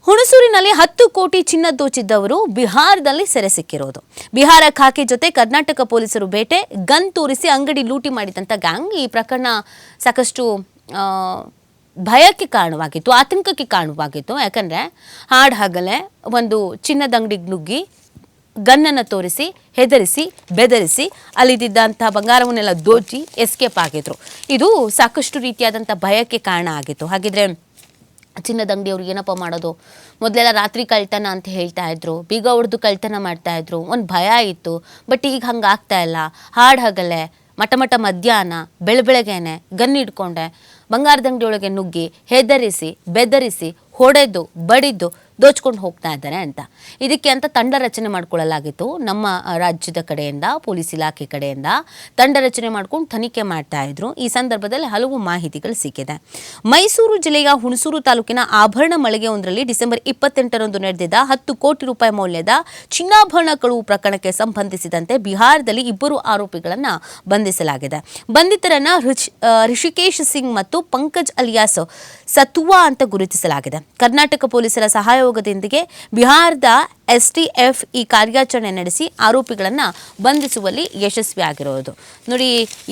ಹುಣಸೂರಿನಲ್ಲಿ 10 ಕೋಟಿ ಚಿನ್ನ ದೋಚಿದ್ದವರು ಬಿಹಾರದಲ್ಲಿ ಸೆರೆ ಸಿಕ್ಕಿರೋದು. ಬಿಹಾರ ಖಾಕಿ ಜೊತೆ ಕರ್ನಾಟಕ ಪೊಲೀಸರು ಬೇಟೆ, ಗನ್ ತೋರಿಸಿ ಅಂಗಡಿ ಲೂಟಿ ಮಾಡಿದಂತ ಗ್ಯಾಂಗ್. ಈ ಪ್ರಕರಣ ಸಾಕಷ್ಟು ಭಯಕ್ಕೆ ಕಾರಣವಾಗಿತ್ತು, ಆತಂಕಕ್ಕೆ ಕಾರಣವಾಗಿತ್ತು. ಯಾಕಂದ್ರೆ ಹಾಡಹಗಲೇ ಒಂದು ಚಿನ್ನದ ಅಂಗಡಿಗೆ ನುಗ್ಗಿ ಗನ್ನನ್ನು ತೋರಿಸಿ ಹೆದರಿಸಿ ಬೆದರಿಸಿ ಅಲ್ಲಿದ್ದಂಥ ಬಂಗಾರವನ್ನೆಲ್ಲ ದೋಚಿ ಎಸ್ಕೇಪ್ ಆಗಿದ್ರು. ಇದು ಸಾಕಷ್ಟು ರೀತಿಯಾದಂಥ ಭಯಕ್ಕೆ ಕಾರಣ ಆಗಿತ್ತು. ಹಾಗಿದ್ರೆ ಚಿನ್ನದ ಅಂಗಡಿಯವ್ರು ಏನಪ್ಪ ಮಾಡೋದು? ಮೊದಲೆಲ್ಲ ರಾತ್ರಿ ಕಳ್ತನ ಅಂತ ಹೇಳ್ತಾ ಇದ್ರು, ಬೀಗ ಹೊಡೆದು ಕಳ್ತನ ಮಾಡ್ತಾ ಇದ್ರು, ಒಂದು ಭಯ ಇತ್ತು. ಬಟ್ ಈಗ ಹಂಗೆ ಆಗ್ತಾ ಇಲ್ಲ. ಹಾಡಹಗಲೇ ಮಠ ಮಧ್ಯಾಹ್ನ ಬೆಳಗ್ಗೆನೆ ಗನ್ ಹಿಡ್ಕೊಂಡೆ ಬಂಗಾರದ ಅಂಗಡಿಯೊಳಗೆ ನುಗ್ಗಿ ಹೆದರಿಸಿ ಬೆದರಿಸಿ ಹೊಡೆದು ಬಡಿದು ದೋಚ್ಕೊಂಡು ಹೋಗ್ತಾ ಇದ್ದಾರೆ ಅಂತ. ಇದಕ್ಕೆ ಅಂತ ತಂಡ ರಚನೆ ಮಾಡ್ಕೊಳ್ಳಲಾಗಿತ್ತು. ನಮ್ಮ ರಾಜ್ಯದ ಕಡೆಯಿಂದ, ಪೊಲೀಸ್ ಇಲಾಖೆ ಕಡೆಯಿಂದ ತಂಡ ರಚನೆ ಮಾಡ್ಕೊಂಡು ತನಿಖೆ ಮಾಡ್ತಾ ಇದ್ರು. ಈ ಸಂದರ್ಭದಲ್ಲಿ ಹಲವು ಮಾಹಿತಿಗಳು ಸಿಕ್ಕಿದೆ. ಮೈಸೂರು ಜಿಲ್ಲೆಯ ಹುಣಸೂರು ತಾಲೂಕಿನ ಆಭರಣ ಮಳಿಗೆ ಒಂದರಲ್ಲಿ ಡಿಸೆಂಬರ್ 28ರಂದು ನಡೆದಿದ್ದ 10 ಕೋಟಿ ರೂಪಾಯಿ ಮೌಲ್ಯದ ಚಿನ್ನಾಭರಣ ಕಳುವು ಪ್ರಕರಣಕ್ಕೆ ಸಂಬಂಧಿಸಿದಂತೆ ಬಿಹಾರದಲ್ಲಿ 2 ಆರೋಪಿಗಳನ್ನು ಬಂಧಿಸಲಾಗಿದೆ. ಬಂಧಿತರನ್ನ ಋಷಿಕೇಶ್ ಸಿಂಗ್ ಮತ್ತು ಪಂಕಜ್ ಅಲಿಯಾಸ್ ಸತುವಾ ಅಂತ ಗುರುತಿಸಲಾಗಿದೆ. ಕರ್ನಾಟಕ ಪೊಲೀಸರ ಸಹಯೋಗದೊಂದಿಗೆ ಬಿಹಾರದ STF ಈ ಕಾರ್ಯಾಚರಣೆ ನಡೆಸಿ ಆರೋಪಿಗಳನ್ನು ಬಂಧಿಸುವಲ್ಲಿ ಯಶಸ್ವಿಯಾಗಿರೋದು. ನೋಡಿ,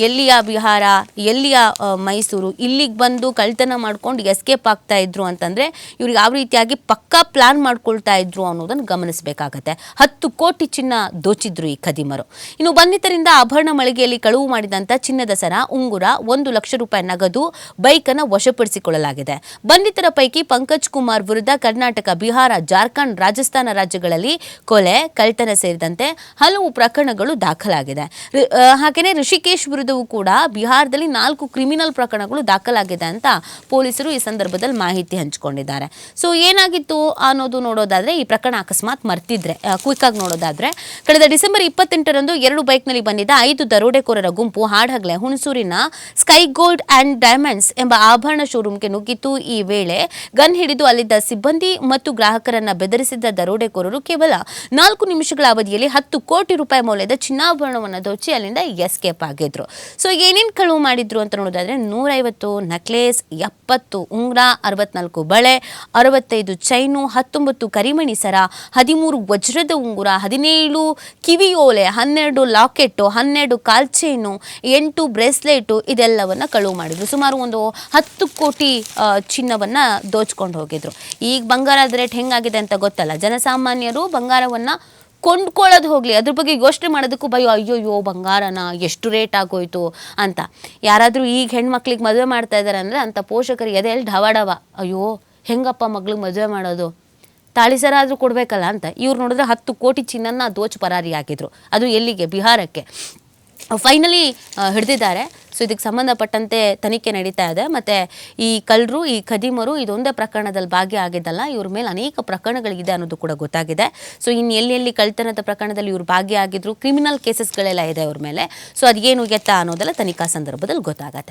ಎಲ್ಲಿಯ ಬಿಹಾರ, ಎಲ್ಲಿಯ ಮೈಸೂರು, ಇಲ್ಲಿಗೆ ಬಂದು ಕಳ್ತನ ಮಾಡ್ಕೊಂಡು ಎಸ್ಕೇಪ್ ಆಗ್ತಾ ಇದ್ರು ಅಂತಂದರೆ ಇವ್ರಿಗೆ ಯಾವ ರೀತಿಯಾಗಿ ಪಕ್ಕಾ ಪ್ಲಾನ್ ಮಾಡ್ಕೊಳ್ತಾ ಇದ್ರು ಅನ್ನೋದನ್ನು ಗಮನಿಸಬೇಕಾಗತ್ತೆ. 10 ಕೋಟಿ ಚಿನ್ನ ದೋಚಿದ್ರು ಈ ಖದೀಮರು. ಇನ್ನು ಬಂಧಿತರಿಂದ ಆಭರಣ ಮಳಿಗೆಯಲ್ಲಿ ಕಳುವು ಮಾಡಿದಂಥ ಚಿನ್ನದ ಸರ, ಉಂಗುರ, 1 ಲಕ್ಷ ರೂಪಾಯಿ ನಗದು, ಬೈಕನ್ನು ವಶಪಡಿಸಿಕೊಳ್ಳಲಾಗಿದೆ. ಬಂಧಿತರ ಪೈಕಿ ಪಂಕಜ್ ಕುಮಾರ್ ವಿರುದ್ಧ ಕರ್ನಾಟಕ, ಬಿಹಾರ, ಜಾರ್ಖಂಡ್, ರಾಜಸ್ಥಾನ ರಾಜ್ಯಗಳಲ್ಲಿ ಕೊಲೆ, ಕಳ್ತನ ಸೇರಿದಂತೆ ಹಲವು ಪ್ರಕರಣಗಳು ದಾಖಲಾಗಿದೆ. ಹಾಗೆಯೇ ಋಷಿಕೇಶ್ ವಿರುದ್ಧವೂ ಕೂಡ ಬಿಹಾರದಲ್ಲಿ 4 ಕ್ರಿಮಿನಲ್ ಪ್ರಕರಣಗಳು ದಾಖಲಾಗಿದೆ ಅಂತ ಪೊಲೀಸರು ಈ ಸಂದರ್ಭದಲ್ಲಿ ಮಾಹಿತಿ ಹಂಚಿಕೊಂಡಿದ್ದಾರೆ. ಸೊ ಏನಾಗಿತ್ತು ಅನ್ನೋದು ನೋಡೋದಾದ್ರೆ, ಈ ಪ್ರಕರಣ ಅಕಸ್ಮಾತ್ ಮರ್ತಿದ್ರೆ ಕ್ವಿಕ್ ಆಗಿ ನೋಡೋದಾದ್ರೆ, ಕಳೆದ ಡಿಸೆಂಬರ್ 28ರಂದು 2 ಬೈಕ್ನಲ್ಲಿ ಬಂದಿದ್ದ 5 ದರೋಡೆಕೋರರ ಗುಂಪು ಹಾಡಹಗಲೇ ಹುಣಸೂರಿನ ಸ್ಕೈ ಗೋಲ್ಡ್ ಅಂಡ್ ಡೈಮಂಡ್ಸ್ ಎಂಬ ಆಭರಣ ಶೋರೂಮ್ಗೆ ನುಗ್ಗಿತ್ತು. ಈ ವೇಳೆ ಗನ್ ಹಿಡಿದು ಅಲ್ಲಿದ್ದ ಸಿಬ್ಬಂದಿ ಮತ್ತು ಗ್ರಾಹಕರನ್ನ ಬೆದರಿಸಿದ್ದ ದರೋಡೆಕೋರರು ಕೇವಲ 4 ನಿಮಿಷಗಳ ಅವಧಿಯಲ್ಲಿ 10 ಕೋಟಿ ರೂಪಾಯಿ ಮೌಲ್ಯದ ಚಿನ್ನಾಭರಣವನ್ನು ದೋಚಿ ಅಲ್ಲಿಂದ ಎಸ್ಕೇಪ್ ಆಗಿದ್ರು. ಸೊ ಏನೇನು ಕಳುವು ಮಾಡಿದ್ರು ಅಂತ ನೋಡೋದಾದ್ರೆ, 150 ನೆಕ್ಲೇಸ್, 70 ಉಂಗುರ, 64 ಬಳೆ, 65 ಚೈನು, 19 ಕರಿಮಣಿ ಸರ, 13 ವಜ್ರದ ಉಂಗುರ, 17 ಕಿವಿಯೋಲೆ, 12 ಲಾಕೆಟ್, 12 ಕಾಲ್ ಚೈನು, 8 ಬ್ರೇಸ್ಲೆಟ್, ಇದೆಲ್ಲವನ್ನ ಕಳುವು ಮಾಡಿದ್ರು. ಸುಮಾರು ಒಂದು 10 ಕೋಟಿ ಚಿನ್ನವನ್ನ ದೋಚ್ಕೊಂಡು ಹೋಗಿದ್ರು. ಈಗ ಬಂಗಾರದ ರೇಟ್ ಹೆಂಗಾಗಿದೆ ಅಂತ ಗೊತ್ತಲ್ಲ. ಜನಸಾಮಾನ್ಯರು ಬಂಗಾರವನ್ನ ಕೊಂಡ್ಕೊಳ್ಳೋದು ಹೋಗ್ಲಿ, ಅದ್ರ ಬಗ್ಗೆ ಯೋಚನೆ ಮಾಡೋದಕ್ಕೂ ಭಯ. ಅಯ್ಯೋಯ್ಯೋ ಬಂಗಾರನ ಎಷ್ಟು ರೇಟ್ ಆಗೋಯ್ತು ಅಂತ. ಯಾರಾದರೂ ಈಗ ಹೆಣ್ಮಕ್ಳಿಗೆ ಮದುವೆ ಮಾಡ್ತಾ ಇದ್ದಾರೆ ಅಂದರೆ ಅಂಥ ಪೋಷಕರು ಎದೆಯಲ್ಲಿ ಢವಢವ, ಅಯ್ಯೋ ಹೆಂಗಪ್ಪ ಮಗ್ಳಿಗೆ ಮದುವೆ ಮಾಡೋದು, ತಾಳಿ ಸರ ಆದರೂ ಕೊಡಬೇಕಲ್ಲ ಅಂತ. ಇವ್ರು ನೋಡಿದ್ರೆ 10 ಕೋಟಿ ಚಿನ್ನನ್ನು ದೋಚು ಪರಾರಿಯಾಗಿದ್ರು. ಅದು ಎಲ್ಲಿಗೆ? ಬಿಹಾರಕ್ಕೆ. ಫೈನಲಿ ಹಿಡಿದಿದ್ದಾರೆ. ಸೊ ಇದಕ್ಕೆ ಸಂಬಂಧಪಟ್ಟಂತೆ ತನಿಖೆ ನಡೀತಾ ಇದೆ. ಮತ್ತು ಈ ಕಳ್ಳರು, ಈ ಖದೀಮರು ಇದೊಂದೇ ಪ್ರಕರಣದಲ್ಲಿ ಭಾಗಿಯಾಗಿದ್ದಲ್ಲ, ಇವ್ರ ಮೇಲೆ ಅನೇಕ ಪ್ರಕರಣಗಳಿದೆ ಅನ್ನೋದು ಕೂಡ ಗೊತ್ತಾಗಿದೆ. ಸೊ ಇನ್ನು ಎಲ್ಲೆಲ್ಲಿ ಕಳ್ತನದ ಪ್ರಕರಣದಲ್ಲಿ ಇವ್ರು ಭಾಗಿಯಾಗಿದ್ರು, ಕ್ರಿಮಿನಲ್ ಕೇಸಸ್ಗಳೆಲ್ಲ ಇದೆ ಅವ್ರ ಮೇಲೆ. ಸೊ ಅದೇನು ಎತ್ತ ಅನ್ನೋದೆಲ್ಲ ತನಿಖಾ ಸಂದರ್ಭದಲ್ಲಿ ಗೊತ್ತಾಗತ್ತೆ.